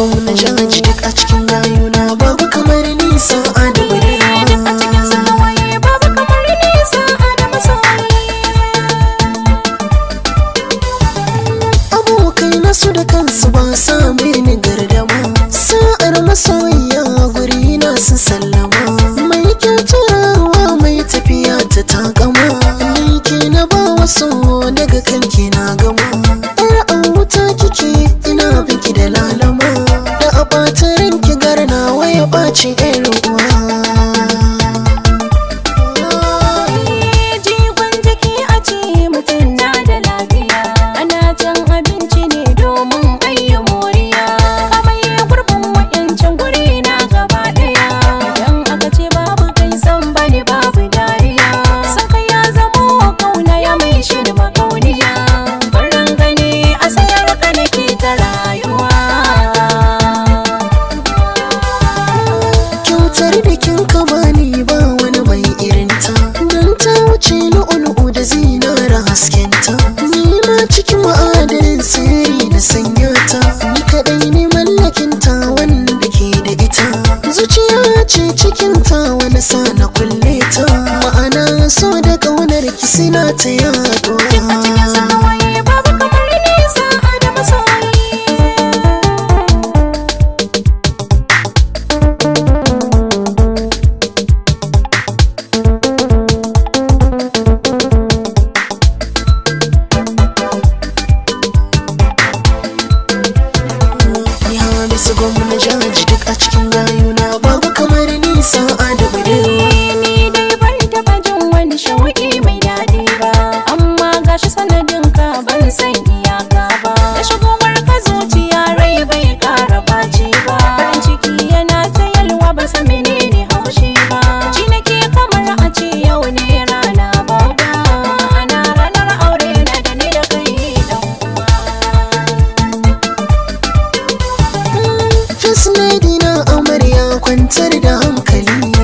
gwamna jaji duk a cikin gayuna babu kamar nisa da barewa. Abokai nasu da kansu ba sa mini gardama, sa'ar masoyiya guri na su sallama. Mai kyautarwa mai tafiya ta takama, ni ke na ba wasu daga kanki na gama. Yar auta kike ina biki da lalama, da a ɓata ranki garna waya ɓaci ɗan uwa. Haskenta ni ma cikin ma'adanin sirri na sanya ta, ni kadai ne mallakinta wanda ke da ita. Zuciya ce cikinta wani sa na kulle ta, ma'ana so da ƙaunar ki suna ta yaduwa. Su gwamna jaji duk a cikin gayuna babu kamar nisa da barewa. Ni dai ban taɓa jin wani shauƙi mai daɗi ba, amma gashi sanadin ka ban san iyaka ba. Da shigowar ka zuciya rai bai ƙara ɓaci ba, farin ciki yana ta yalwa ba san menene haushi ba. Ji nake kamar a ce yau ne rana bauta, ana ranar aure na da ni da kai dan uwa. First lady na amarya kwantar da hankali,